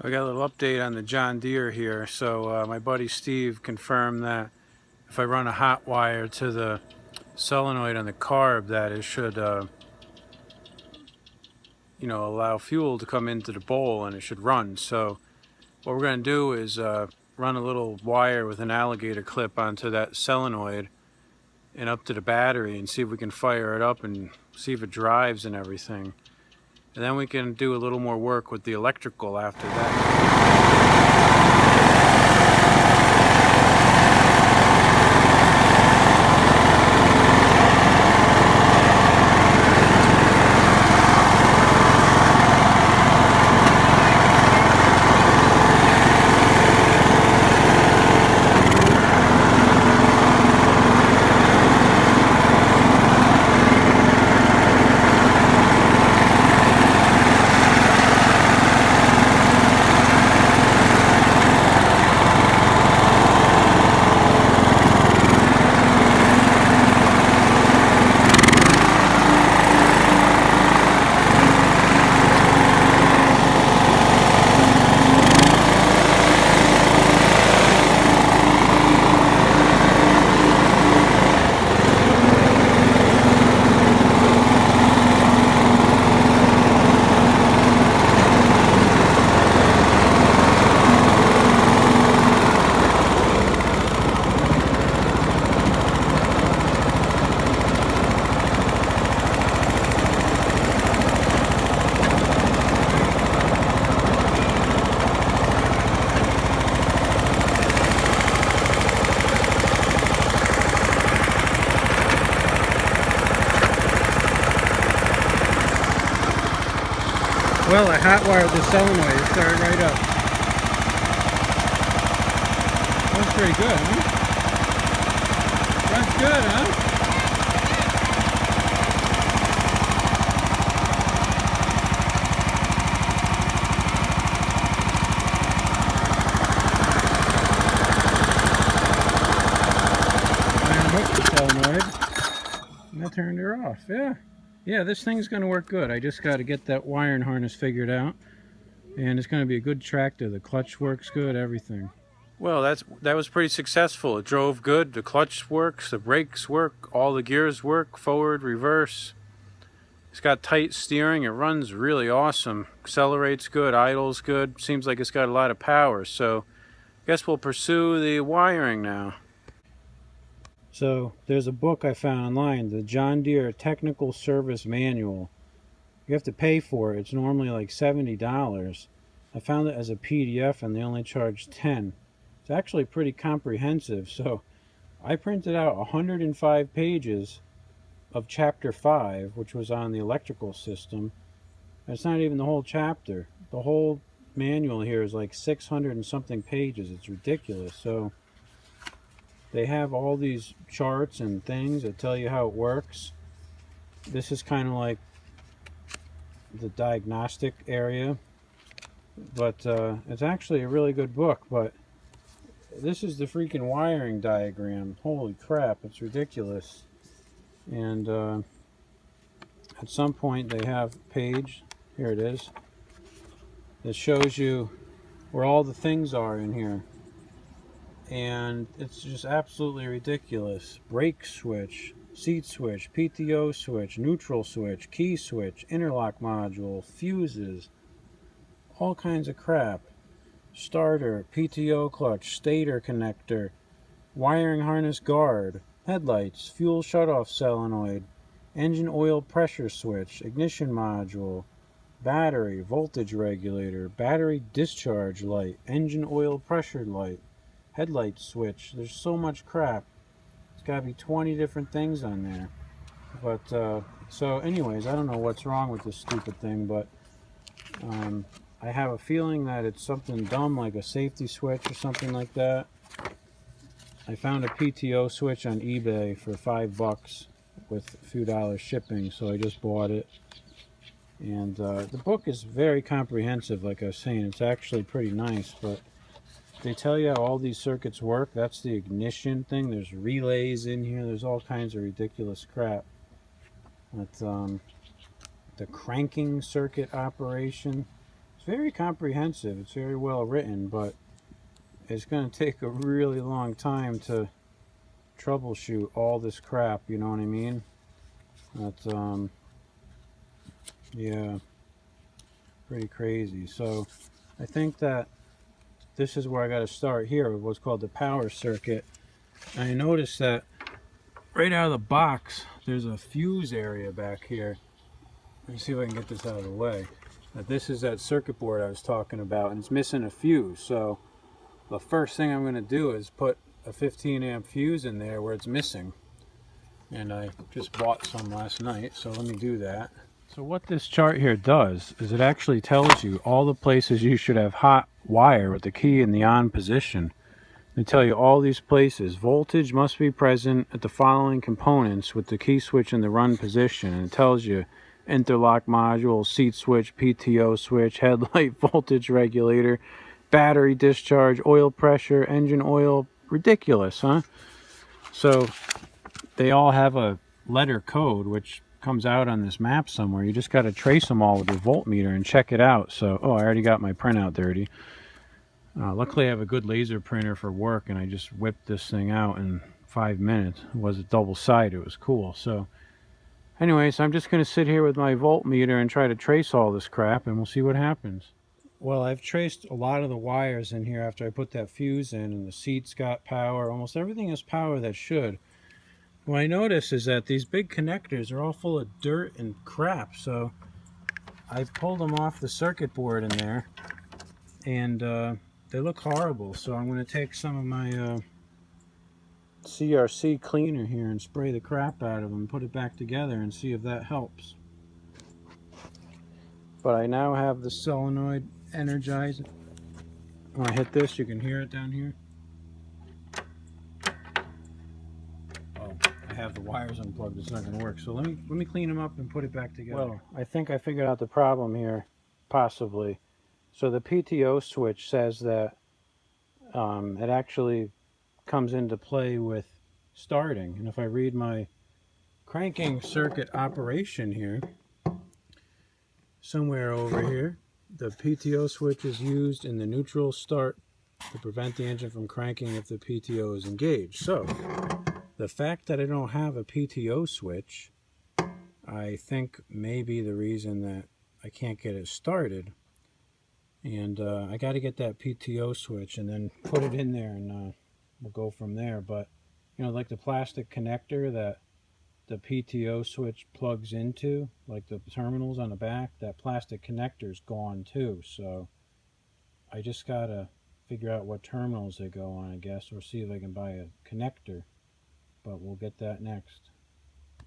I got a little update on the John Deere here. So my buddy Steve confirmed that if I run a hot wire to the solenoid on the carb, that it should, allow fuel to come into the bowl and it should run. So what we're going to do is run a little wire with an alligator clip onto that solenoid and up to the battery and see if we can fire it up and see if it drives and everything. And then we can do a little more work with the electrical after that. Well, I hot wired the solenoid. It started right up. That's pretty good, huh? That's good, huh? I unhooked the solenoid and I turned her off. Yeah, this thing's going to work good. I just got to get that wiring harness figured out, and it's going to be a good tractor. The clutch works good, everything. Well, that was pretty successful. It drove good. The clutch works, the brakes work, all the gears work, forward, reverse. It's got tight steering. It runs really awesome. Accelerates good, idles good. Seems like it's got a lot of power. So I guess we'll pursue the wiring now. So there's a book I found online, the John Deere Technical Service Manual. You have to pay for it. It's normally like $70. I found it as a PDF and they only charge $10. It's actually pretty comprehensive. So I printed out 105 pages of chapter 5, which was on the electrical system. It's not even the whole chapter. The whole manual here is like 600 and something pages. It's ridiculous. So they have all these charts and things that tell you how it works. This is kind of like the diagnostic area, but it's actually a really good book. But this is the freaking wiring diagram. Holy crap, it's ridiculous. And at some point they have a page, here it is, that shows you where all the things are in here. And it's just absolutely ridiculous. Brake switch, seat switch, PTO switch, neutral switch, key switch, interlock module, fuses, all kinds of crap. Starter, PTO clutch, stator connector, wiring harness guard, headlights, fuel shutoff solenoid, engine oil pressure switch, ignition module, battery, voltage regulator, battery discharge light, engine oil pressure light, headlight switch. There's so much crap. It's got to be 20 different things on there. But so anyways, I don't know what's wrong with this stupid thing, but I have a feeling that it's something dumb like a safety switch or something like that. I found a PTO switch on eBay for $5 with a few dollars shipping, so I just bought it. And the book is very comprehensive, like I was saying. It's actually pretty nice, but they tell you how all these circuits work. That's the ignition thing. There's relays in here. There's all kinds of ridiculous crap. But the cranking circuit operation. It's very comprehensive. It's very well written, but it's going to take a really long time to troubleshoot all this crap, you know what I mean? That's, yeah, pretty crazy. So I think that this is where I got to start here with what's called the power circuit. And I noticed that right out of the box, there's a fuse area back here. Let me see if I can get this out of the way. Now, this is that circuit board I was talking about, and it's missing a fuse. So the first thing I'm going to do is put a 15 amp fuse in there where it's missing. And I just bought some last night, so let me do that. So what this chart here does is it actually tells you all the places you should have hot wire with the key in the on position. They tell you all these places. Voltage must be present at the following components with the key switch in the run position. And it tells you interlock module, seat switch, PTO switch, headlight voltage regulator, battery discharge, oil pressure, engine oil. Ridiculous, huh? So they all have a letter code which comes out on this map somewhere. You just got to trace them all with your voltmeter and check it out. So, oh, I already got my printout dirty. Luckily I have a good laser printer for work, and I just whipped this thing out in 5 minutes. It was a double sided. It was cool. So anyways, I'm just going to sit here with my voltmeter and try to trace all this crap, and we'll see what happens. Well, I've traced a lot of the wires in here after I put that fuse in, and the seats got power. Almost everything has power that should. What I notice is that these big connectors are all full of dirt and crap, so I pulled them off the circuit board in there, and they look horrible. So I'm going to take some of my CRC cleaner here and spray the crap out of them, put it back together, and see if that helps. But I now have the solenoid energized. When I hit this, you can hear it down here. Oh, I have the wires unplugged. It's not going to work. So let me clean them up and put it back together. Well, I think I figured out the problem here, possibly. So the PTO switch says that it actually comes into play with starting. And if I read my cranking circuit operation here, somewhere over here, the PTO switch is used in the neutral start to prevent the engine from cranking if the PTO is engaged. So the fact that I don't have a PTO switch, I think may be the reason that I can't get it started. And I got to get that PTO switch and then put it in there, and we'll go from there. But you know, like the plastic connector that the PTO switch plugs into, like the terminals on the back, that plastic connector's gone too. So I just gotta figure out what terminals they go on, I guess, or see if I can buy a connector. But we'll get that next.